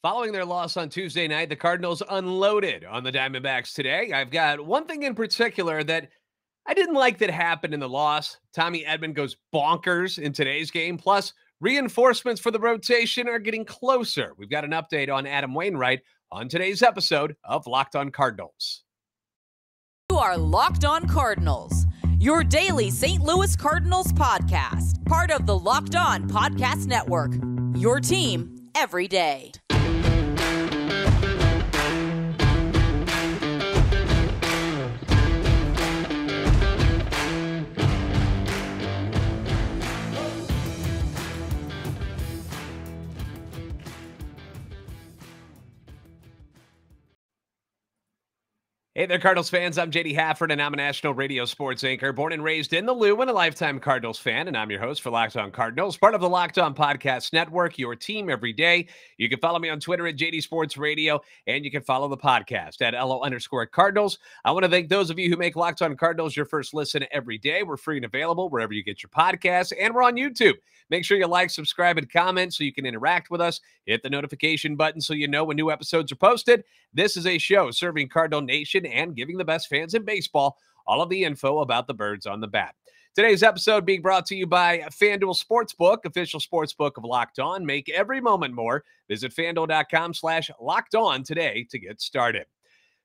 Following their loss on Tuesday night, the Cardinals unloaded on the Diamondbacks today. I've got one thing in particular that I didn't like that happened in the loss. Tommy Edman goes bonkers in today's game. Plus, reinforcements for the rotation are getting closer. We've got an update on Adam Wainwright on today's episode of Locked On Cardinals. You are Locked On Cardinals, your daily St. Louis Cardinals podcast, part of the Locked On Podcast Network, your team every day. Hey there, Cardinals fans. I'm JD Hafford, and I'm a national radio sports anchor, born and raised in the Lou, and a lifetime Cardinals fan. And I'm your host for Locked On Cardinals, part of the Locked On Podcast Network, your team every day. You can follow me on Twitter at JD Sports Radio, and you can follow the podcast at LO_Cardinals. I want to thank those of you who make Locked On Cardinals your first listen every day. We're free and available wherever you get your podcasts, and we're on YouTube. Make sure you like, subscribe, and comment so you can interact with us. Hit the notification button so you know when new episodes are posted. This is a show serving Cardinal Nation and giving the best fans in baseball all of the info about the birds on the bat. Today's episode being brought to you by FanDuel Sportsbook, official sportsbook of Locked On. Make every moment more. Visit FanDuel.com/LockedOn today to get started.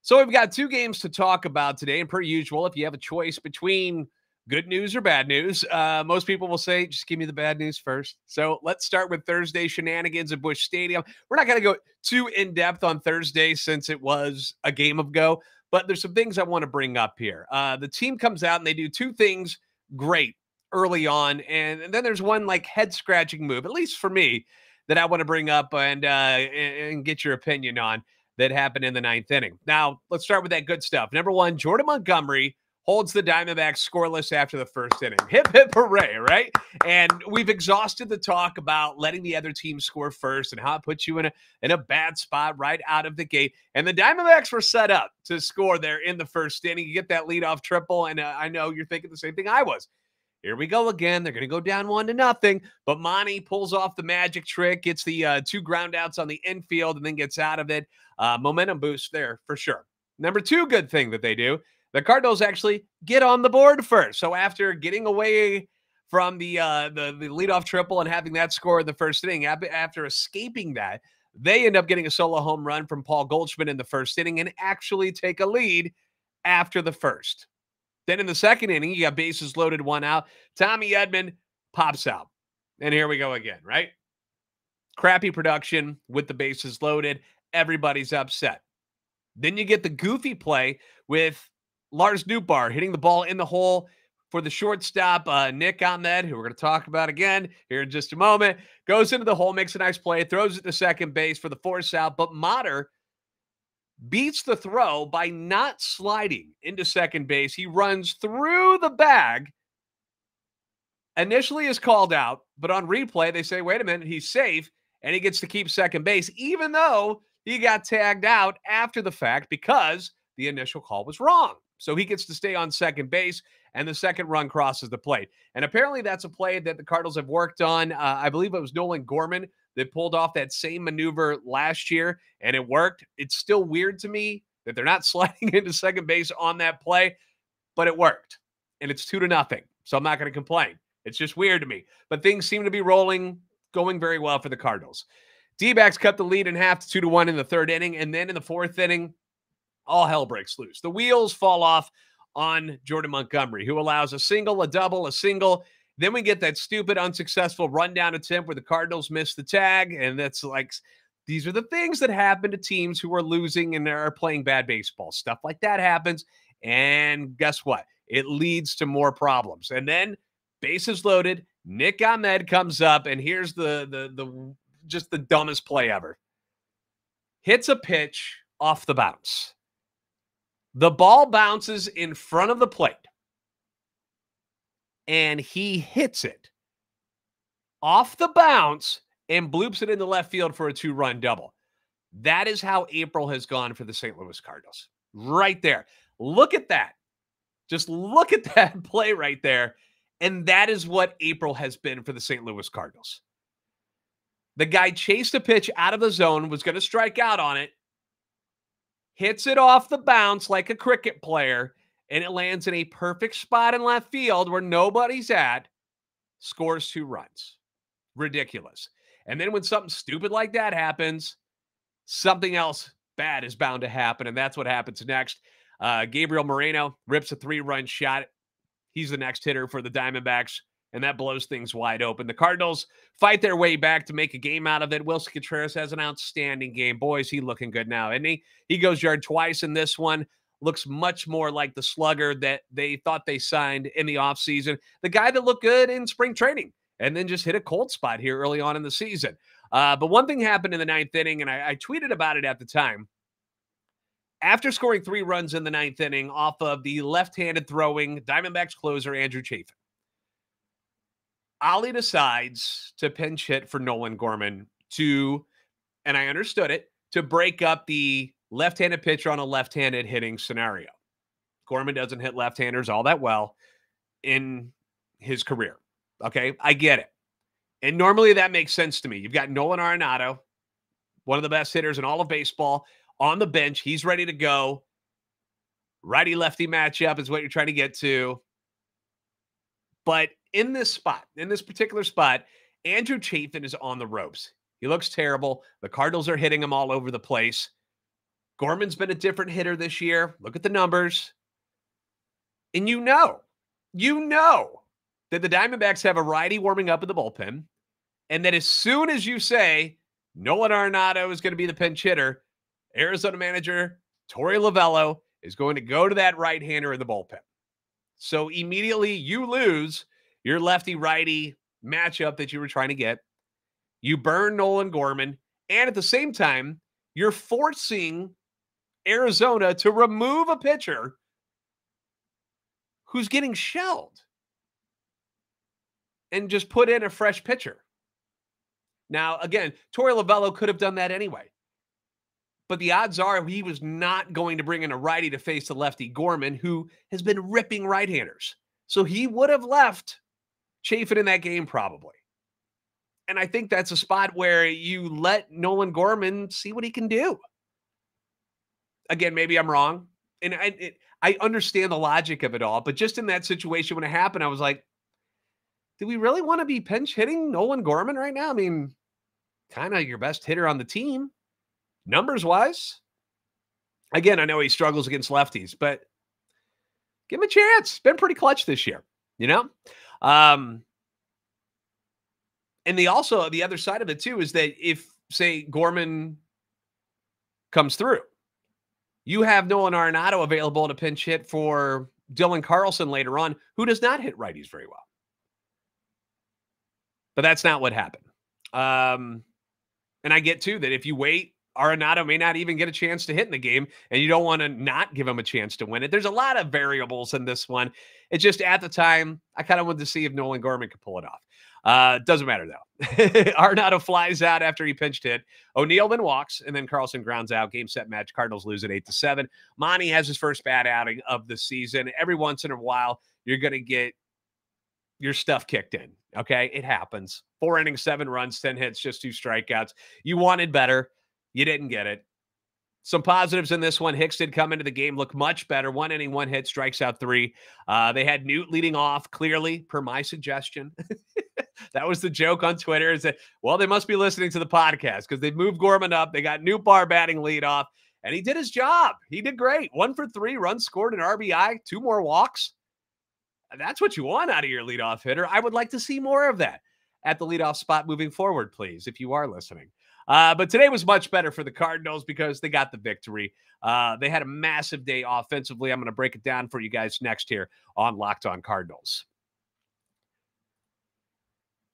So we've got two games to talk about today, and per usual, if you have a choice between good news or bad news, most people will say, just give me the bad news first. So let's start with Thursday shenanigans at Busch Stadium. We're not going to go too in-depth on Thursday since it was a game ago, but there's some things I want to bring up here. The team comes out and they do two things great early on, and then there's one like head-scratching move, at least for me, that I want to bring up and get your opinion on that happened in the ninth inning. Now, let's start with that good stuff. Number one, Jordan Montgomery holds the Diamondbacks scoreless after the first inning. Hip, hip, hooray, right? And we've exhausted the talk about letting the other team score first and how it puts you in a bad spot right out of the gate. And the Diamondbacks were set up to score there in the first inning. You get that leadoff triple, and I know you're thinking the same thing I was. Here we go again. They're going to go down 1-0, but Monty pulls off the magic trick, gets the two ground outs on the infield, and then gets out of it. Momentum boost there for sure. Number two good thing that they do, the Cardinals actually get on the board first. So after getting away from the leadoff triple and having that score in the first inning, after escaping that, they end up getting a solo home run from Paul Goldschmidt in the first inning and actually take a lead after the first. Then in the second inning, you got bases loaded, one out. Tommy Edman pops out. And here we go again, right? Crappy production with the bases loaded. Everybody's upset. Then you get the goofy play with Lars Nootbaar hitting the ball in the hole for the shortstop, Nick Ahmed, who we're going to talk about again here in just a moment. Goes into the hole, makes a nice play, throws it to second base for the force out, but Motter beats the throw by not sliding into second base. He runs through the bag. Initially is called out, but on replay, they say, wait a minute, he's safe, and he gets to keep second base, even though he got tagged out after the fact because the initial call was wrong. So he gets to stay on second base, and the second run crosses the plate. And apparently that's a play that the Cardinals have worked on. I believe it was Nolan Gorman that pulled off that same maneuver last year, and it worked. It's still weird to me that they're not sliding into second base on that play, but it worked. And it's 2-0, so I'm not going to complain. It's just weird to me. But things seem to be going very well for the Cardinals. D-backs cut the lead in half to 2-1 in the third inning, and then in the fourth inning, all hell breaks loose. The wheels fall off on Jordan Montgomery, who allows a single, a double, a single. Then we get that stupid, unsuccessful rundown attempt where the Cardinals miss the tag. And that's like, these are the things that happen to teams who are losing and are playing bad baseball. Stuff like that happens. And guess what? It leads to more problems. And then bases loaded, Nick Ahmed comes up, and here's the just the dumbest play ever. Hits a pitch off the bounce. The ball bounces in front of the plate, and he hits it off the bounce and bloops it into left field for a 2-run double. That is how April has gone for the St. Louis Cardinals. Right there. Look at that. Just look at that play right there. And that is what April has been for the St. Louis Cardinals. The guy chased a pitch out of the zone, was going to strike out on it, hits it off the bounce like a cricket player, and it lands in a perfect spot in left field where nobody's at, scores 2 runs. Ridiculous. And then when something stupid like that happens, something else bad is bound to happen, and that's what happens next. Gabriel Moreno rips a 3-run shot. He's the next hitter for the Diamondbacks, and that blows things wide open. The Cardinals fight their way back to make a game out of it. Wilson Contreras has an outstanding game. Boy, is he looking good now, isn't he? He goes yard twice in this one. Looks much more like the slugger that they thought they signed in the offseason. The guy that looked good in spring training and then just hit a cold spot here early on in the season. But one thing happened in the 9th inning, and I tweeted about it at the time. After scoring 3 runs in the 9th inning off of the left-handed throwing Diamondbacks closer, Andrew Chafin, Ollie decides to pinch hit for Nolan Gorman to, and I understood it, to break up the left-handed pitcher on a left-handed hitting scenario. Gorman doesn't hit left-handers all that well in his career. Okay, I get it. And normally that makes sense to me. You've got Nolan Arenado, one of the best hitters in all of baseball, on the bench. He's ready to go. Righty-lefty matchup is what you're trying to get to. But in this spot, in this particular spot, Andrew Chafin is on the ropes. He looks terrible. The Cardinals are hitting him all over the place. Gorman's been a different hitter this year. Look at the numbers. And you know that the Diamondbacks have a righty warming up in the bullpen, and that as soon as you say Nolan Arenado is going to be the pinch hitter, Arizona manager Torey Lovullo is going to go to that right-hander in the bullpen. So immediately you lose your lefty-righty matchup that you were trying to get. You burn Nolan Gorman, and at the same time, you're forcing Arizona to remove a pitcher who's getting shelled and just put in a fresh pitcher. Now, again, Torey Lovullo could have done that anyway. But the odds are he was not going to bring in a righty to face the lefty Gorman, who has been ripping right-handers. So he would have left Chafin in that game probably. And I think that's a spot where you let Nolan Gorman see what he can do. Again, maybe I'm wrong. And I understand the logic of it all. But just in that situation when it happened, I was like, do we really want to be pinch hitting Nolan Gorman right now? I mean, kind of your best hitter on the team. Numbers-wise, again, I know he struggles against lefties, but give him a chance. Been pretty clutch this year, you know? And the other side of it, too, is that if, say, Gorman comes through, you have Nolan Arenado available to pinch hit for Dylan Carlson later on, who does not hit righties very well. But that's not what happened. And I get, too, that if you wait, Arenado may not even get a chance to hit in the game, and you don't want to not give him a chance to win it. There's a lot of variables in this one. It's just at the time, I kind of wanted to see if Nolan Gorman could pull it off. Doesn't matter, though. Arenado flies out after he pinched hit. O'Neill then walks, and then Carlson grounds out. Game, set, match. Cardinals lose at 8-7. Monty has his first bad outing of the season. Every once in a while, you're going to get your stuff kicked in, okay? It happens. 4 innings, 7 runs, 10 hits, just 2 strikeouts. You wanted better. You didn't get it. Some positives in this one. Hicks did come into the game, look much better. 1 inning, 1 hit, strikes out 3. They had Newt leading off, clearly, per my suggestion. That was the joke on Twitter. Is that, well, they must be listening to the podcast because they moved Gorman up. They got Nootbaar batting leadoff, and he did his job. He did great. 1 for 3, runs scored, an RBI, 2 more walks. That's what you want out of your leadoff hitter. I would like to see more of that at the leadoff spot moving forward, please, if you are listening. But today was much better for the Cardinals because they got the victory. They had a massive day offensively. I'm going to break it down for you guys next here on Locked On Cardinals.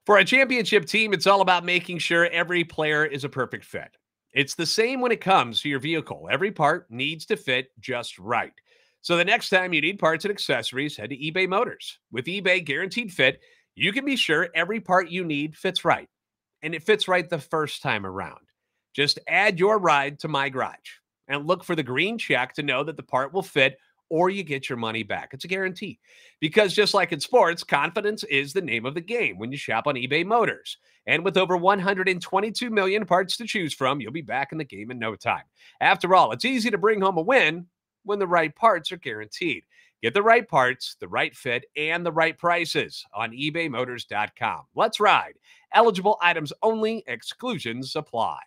For a championship team, it's all about making sure every player is a perfect fit. It's the same when it comes to your vehicle. Every part needs to fit just right. So the next time you need parts and accessories, head to eBay Motors. With eBay Guaranteed Fit, you can be sure every part you need fits right. And it fits right the first time around. Just add your ride to My Garage and look for the green check to know that the part will fit or you get your money back. It's a guarantee. Because just like in sports, confidence is the name of the game when you shop on eBay Motors. And with over 122 million parts to choose from, you'll be back in the game in no time. After all, it's easy to bring home a win when the right parts are guaranteed. Get the right parts, the right fit, and the right prices on ebaymotors.com. Let's ride. Eligible items only. Exclusions apply.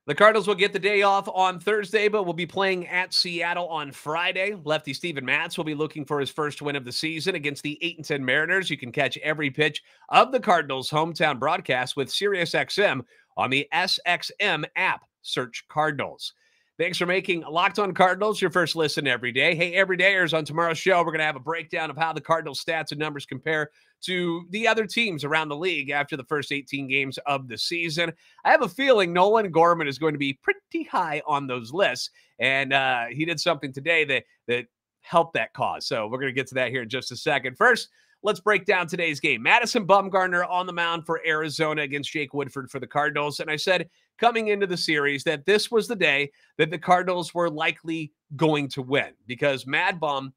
The Cardinals will get the day off on Thursday, but will be playing at Seattle on Friday. Lefty Steven Matz will be looking for his first win of the season against the 8-10 Mariners. You can catch every pitch of the Cardinals' hometown broadcast with SiriusXM on the SXM app. Search Cardinals. Thanks for making Locked On Cardinals your first listen every day. Hey, everydayers, on tomorrow's show, we're going to have a breakdown of how the Cardinals' stats and numbers compare to the other teams around the league after the first 18 games of the season. I have a feeling Nolan Gorman is going to be pretty high on those lists, and he did something today that helped that cause. So we're going to get to that here in just a second. First, let's break down today's game. Madison Bumgarner on the mound for Arizona against Jake Woodford for the Cardinals. And I said coming into the series that this was the day that the Cardinals were likely going to win because Mad Bum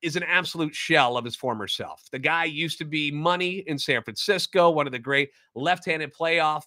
is an absolute shell of his former self. The guy used to be money in San Francisco, one of the great left-handed playoff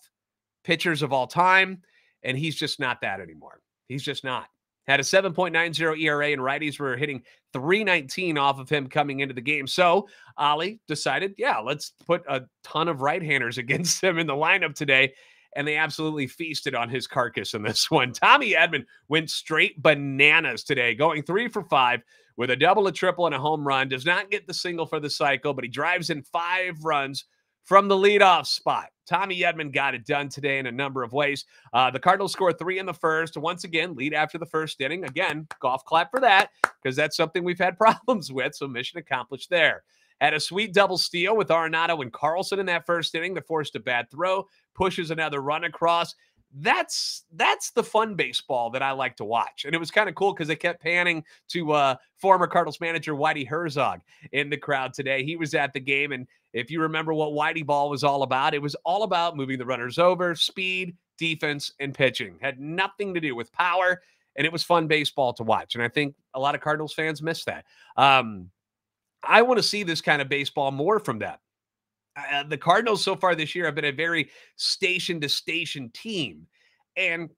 pitchers of all time, and he's just not that anymore. He's just not. Had a 7.90 ERA, and righties were hitting .319 off of him coming into the game. So Ollie decided, yeah, let's put a ton of right-handers against him in the lineup today, and they absolutely feasted on his carcass in this one. Tommy Edman went straight bananas today, going 3 for 5 with a double, a triple, and a home run. Does not get the single for the cycle, but he drives in 5 runs from the leadoff spot. Tommy Edman got it done today in a number of ways. The Cardinals scored 3 in the first. Once again, lead after the first inning. Again, golf clap for that because that's something we've had problems with, so mission accomplished there. Had a sweet double steal with Arenado and Carlson in that first inning that forced a bad throw, pushes another run across. That's the fun baseball that I like to watch. And it was kind of cool because they kept panning to former Cardinals manager Whitey Herzog in the crowd today. He was at the game, and if you remember what Whitey ball was all about, it was all about moving the runners over, speed, defense, and pitching. Had nothing to do with power, and it was fun baseball to watch. And I think a lot of Cardinals fans miss that. I want to see this kind of baseball more from them. The Cardinals so far this year have been a very station-to-station team. And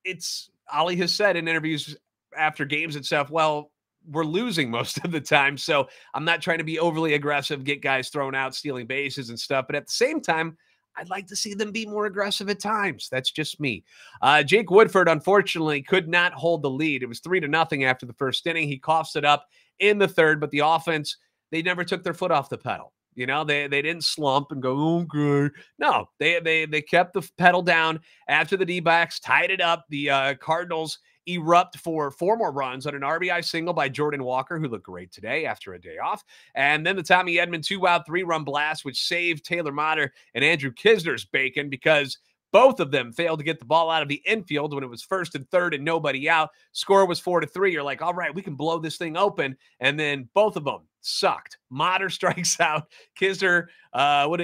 it's, Ollie has said in interviews after games and stuff, well, we're losing most of the time. So I'm not trying to be overly aggressive, get guys thrown out, stealing bases and stuff. But at the same time, I'd like to see them be more aggressive at times. That's just me. Jake Woodford, unfortunately, could not hold the lead. It was 3-0 after the first inning. He coughs it up in the third, but the offense, they never took their foot off the pedal. You know, they didn't slump and go, okay. No, they kept the pedal down after the D-backs, tied it up. The Cardinals erupt for 4 more runs on an RBI single by Jordan Walker, who looked great today after a day off. And then the Tommy Edman 2-out, 3-run blast, which saved Taylor Motter and Andrew Kisner's bacon because both of them failed to get the ball out of the infield when it was 1st and 3rd and nobody out. Score was 4-3. You're like, all right, we can blow this thing open. And then both of them sucked. Motter strikes out. Kisner,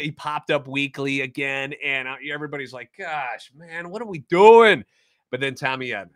he popped up weakly again. And everybody's like, gosh, man, what are we doing? But then Tommy Edman.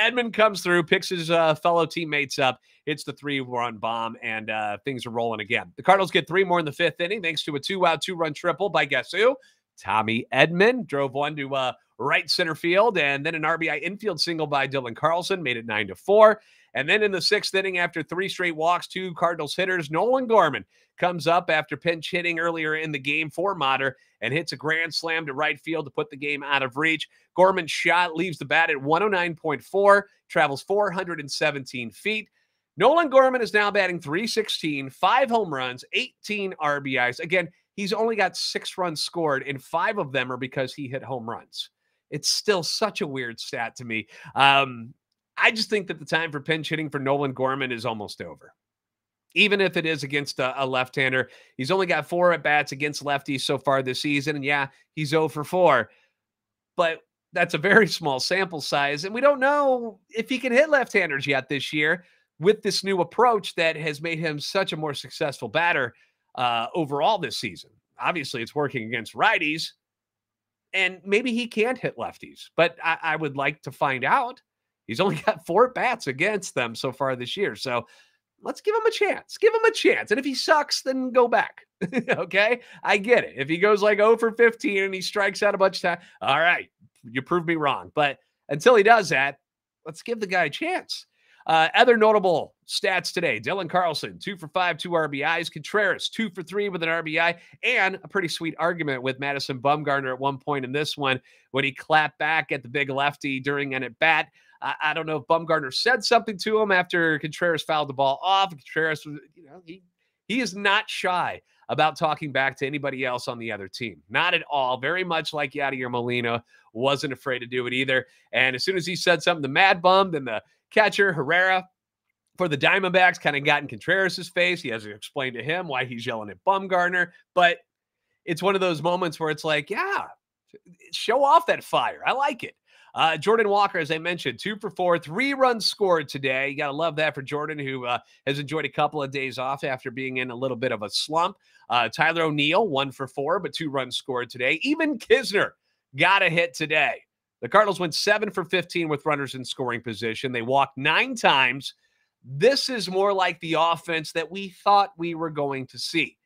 Edman comes through, picks his fellow teammates up, hits the 3-run bomb, and things are rolling again. The Cardinals get 3 more in the 5th inning thanks to a 2-out, 2-run triple by guess who? Tommy Edman drove one to right center field, and then an RBI infield single by Dylan Carlson made it 9-4. And then in the 6th inning, after 3 straight walks, 2 Cardinals hitters, Nolan Gorman comes up after pinch hitting earlier in the game for Motter and hits a grand slam to right field to put the game out of reach. Gorman's shot leaves the bat at 109.4, travels 417 feet. Nolan Gorman is now batting .316, 5 home runs, 18 RBIs. Again, he's only got 6 runs scored, and 5 of them are because he hit home runs. It's still such a weird stat to me. I just think that the time for pinch hitting for Nolan Gorman is almost over. Even if it is against a left-hander, he's only got 4 at-bats against lefties so far this season. And yeah, he's 0 for 4. But that's a very small sample size. And we don't know if he can hit left-handers yet this year with this new approach that has made him such a more successful batter overall this season. Obviously, it's working against righties. And maybe he can't hit lefties, but I would like to find out. He's only got 4 bats against them so far this year. So let's give him a chance. Give him a chance. And if he sucks, then go back. Okay? I get it. If he goes like 0 for 15 and he strikes out a bunch of time, all right, you proved me wrong. But until he does that, let's give the guy a chance. Other notable stats today: Dylan Carlson, 2 for 5, 2 RBIs. Contreras, 2 for 3 with an RBI, and a pretty sweet argument with Madison Bumgarner at one point in this one when he clapped back at the big lefty during an at-bat. I don't know if Bumgarner said something to him after Contreras fouled the ball off. Contreras was, he is not shy about talking back to anybody else on the other team. Not at all. Very much like Yadier Molina wasn't afraid to do it either. And as soon as he said something, the Mad Bum, then the catcher, Herrera, for the Diamondbacks, kind of got in Contreras' face. He has to explain to him why he's yelling at Bumgarner. But it's one of those moments where it's like, yeah, show off that fire. I like it. Jordan Walker, as I mentioned, 2 for 4, 3 runs scored today. You got to love that for Jordan, who has enjoyed a couple of days off after being in a little bit of a slump. Tyler O'Neill, 1 for 4, but 2 runs scored today. Even Kisner got a hit today. The Cardinals went 7 for 15 with runners in scoring position. They walked 9 times. This is more like the offense that we thought we were going to see.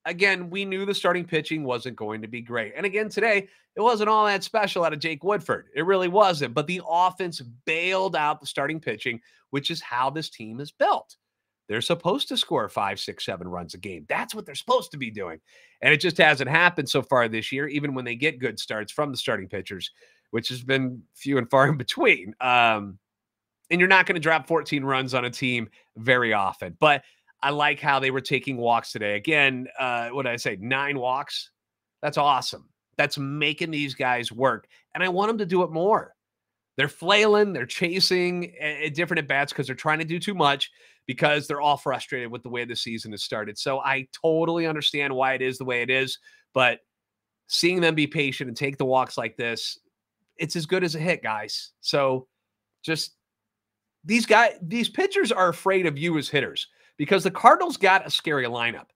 Again, we knew the starting pitching wasn't going to be great. And again, today, it wasn't all that special out of Jake Woodford. It really wasn't. But the offense bailed out the starting pitching, which is how this team is built. They're supposed to score 5, 6, 7 runs a game. That's what they're supposed to be doing. And it just hasn't happened so far this year, even when they get good starts from the starting pitchers, which has been few and far in between. And you're not going to drop 14 runs on a team very often. But I like how they were taking walks today. Again, what did I say? 9 walks. That's awesome. That's making these guys work. And I want them to do it more. They're flailing. They're chasing different at-bats because they're trying to do too much, because they're all frustrated with the way the season has started. So I totally understand why it is the way it is. But seeing them be patient and take the walks like this, it's as good as a hit, guys. So just these pitchers are afraid of you as hitters, because the Cardinals got a scary lineup.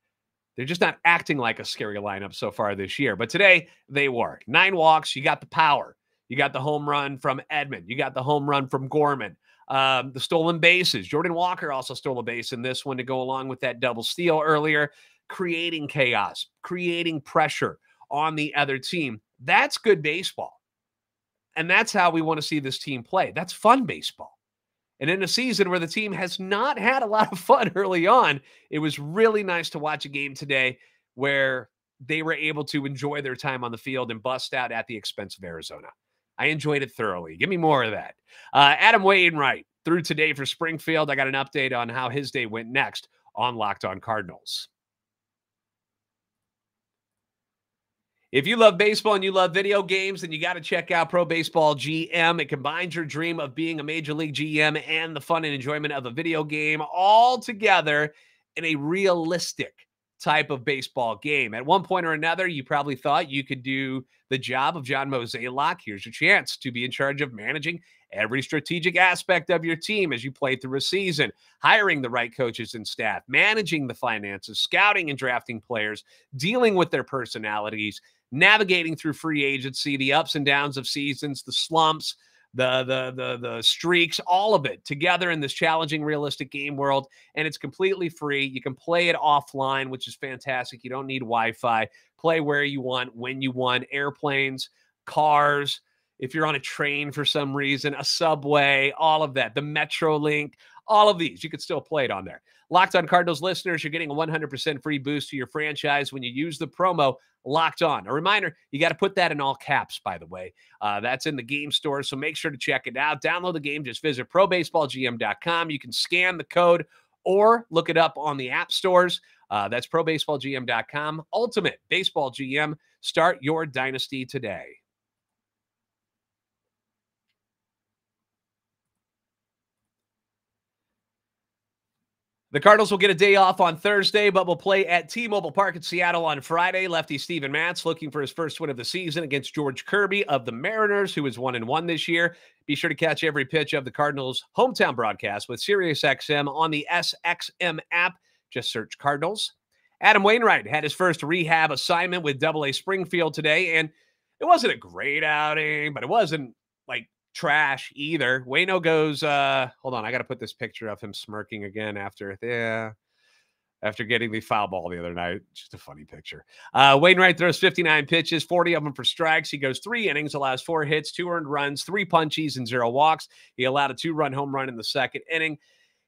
They're just not acting like a scary lineup so far this year. But today, they were. 9 walks. You got the power. You got the home run from Edman. You got the home run from Gorman. The stolen bases. Jordan Walker also stole a base in this one to go along with that double steal earlier, creating chaos, creating pressure on the other team. That's good baseball. And that's how we want to see this team play. That's fun baseball. And in a season where the team has not had a lot of fun early on, it was really nice to watch a game today where they were able to enjoy their time on the field and bust out at the expense of Arizona. I enjoyed it thoroughly. Give me more of that. Adam Wainwright through today for Springfield. I got an update on how his day went next on Locked On Cardinals. If you love baseball and you love video games, then you got to check out Pro Baseball GM. It combines your dream of being a Major League GM and the fun and enjoyment of a video game all together in a realistic type of baseball game. At one point or another, you probably thought you could do the job of John Mozeliak. Here's your chance to be in charge of managing every strategic aspect of your team as you play through a season, hiring the right coaches and staff, managing the finances, scouting and drafting players, dealing with their personalities, navigating through free agency, the ups and downs of seasons, the slumps, the streaks, all of it together in this challenging, realistic game world. And it's completely free. You can play it offline, which is fantastic. You don't need Wi-Fi. Play where you want, when you want. Airplanes, cars, if you're on a train for some reason, a subway, all of that, the MetroLink, all of these, you could still play it on there. Locked On Cardinals listeners, you're getting a 100% free boost to your franchise when you use the promo Locked On. A reminder, you got to put that in all caps, by the way. That's in the game store, so make sure to check it out. Download the game. Just visit probaseballgm.com. You can scan the code or look it up on the app stores. That's probaseballgm.com. Ultimate Baseball GM. Start your dynasty today. The Cardinals will get a day off on Thursday, but will play at T-Mobile Park in Seattle on Friday. Lefty Steven Matz looking for his first win of the season against George Kirby of the Mariners, who is 1-1 this year. Be sure to catch every pitch of the Cardinals' hometown broadcast with SiriusXM on the SXM app. Just search Cardinals. Adam Wainwright had his first rehab assignment with AA Springfield today, and it wasn't a great outing, but it wasn't like trash either. Waino goes, hold on, I got to put this picture of him smirking again after getting the foul ball the other night. Just a funny picture. Wainwright throws 59 pitches, 40 of them for strikes. He goes 3 innings, allows 4 hits, 2 earned runs, 3 punchies, and 0 walks. He allowed a 2-run home run in the second inning.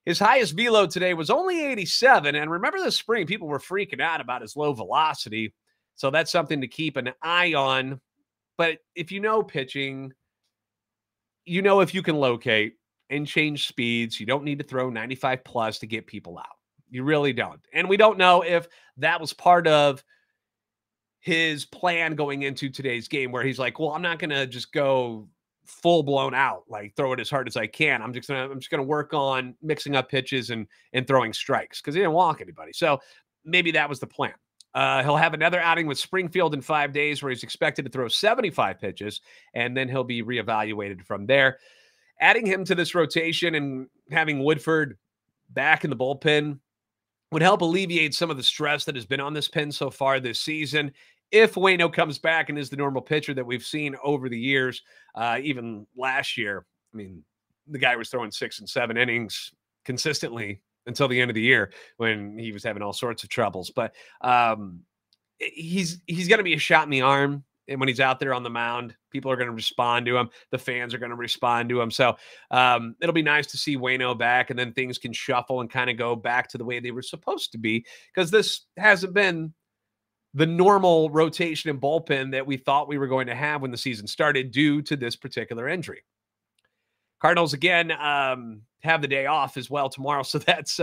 His highest velo today was only 87. And remember this spring, people were freaking out about his low velocity. So that's something to keep an eye on. But if you know pitching, you know if you can locate and change speeds, you don't need to throw 95 plus to get people out. You really don't. And we don't know if that was part of his plan going into today's game where he's like, well, I'm not going to just go full blown out, like throw it as hard as I can. I'm just going to work on mixing up pitches and throwing strikes because he didn't walk anybody. So maybe that was the plan. He'll have another outing with Springfield in 5 days where he's expected to throw 75 pitches, and then he'll be reevaluated from there. Adding him to this rotation and having Woodford back in the bullpen would help alleviate some of the stress that has been on this pen so far this season. If Waino comes back and is the normal pitcher that we've seen over the years, even last year, I mean, the guy was throwing 6 and 7 innings consistently until the end of the year when he was having all sorts of troubles. But he's going to be a shot in the arm. And when he's out there on the mound, people are going to respond to him. The fans are going to respond to him. So it'll be nice to see Waino back, and then things can shuffle and kind of go back to the way they were supposed to be, because this hasn't been the normal rotation and bullpen that we thought we were going to have when the season started due to this particular injury. Cardinals, again, have the day off as well tomorrow. So that's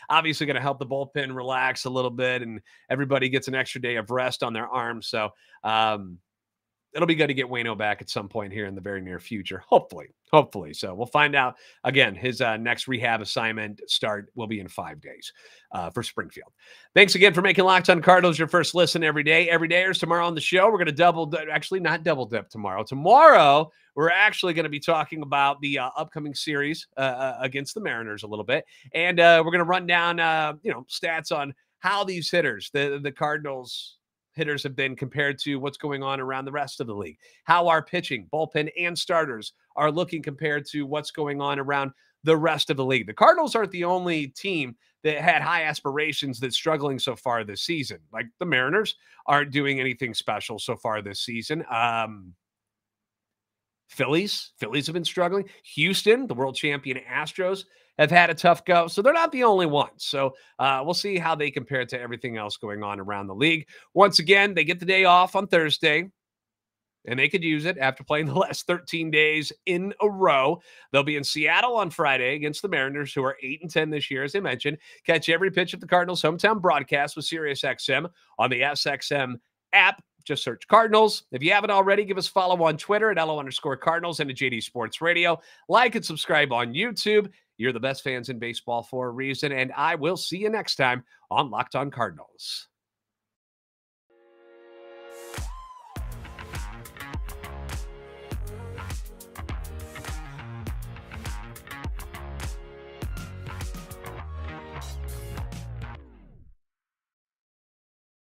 obviously going to help the bullpen relax a little bit, and everybody gets an extra day of rest on their arms. So it'll be good to get Waino back at some point here in the very near future. Hopefully. So we'll find out. Again, his next rehab assignment start will be in 5 days for Springfield. Thanks again for making Locked On Cardinals your first listen every day. Every day is tomorrow on the show. We're going to not double dip tomorrow. Tomorrow, we're actually going to be talking about the upcoming series against the Mariners a little bit. And we're going to run down, stats on how these hitters, the Cardinals hitters, have been compared to what's going on around the rest of the league. How our pitching, bullpen, and starters are looking compared to what's going on around the rest of the league. The Cardinals aren't the only team that had high aspirations that's struggling so far this season. Like the Mariners aren't doing anything special so far this season. Phillies have been struggling. Houston, the world champion Astros, have had a tough go. So they're not the only ones. So we'll see how they compare to everything else going on around the league. Once again, they get the day off on Thursday, and they could use it after playing the last 13 days in a row. They'll be in Seattle on Friday against the Mariners, who are 8-10 this year, as I mentioned. Catch every pitch of the Cardinals' hometown broadcast with SiriusXM on the SXM app. Just search Cardinals. If you haven't already, give us a follow on Twitter at @LO_Cardinals and at JD Sports Radio. Like and subscribe on YouTube. You're the best fans in baseball for a reason, and I will see you next time on Locked On Cardinals.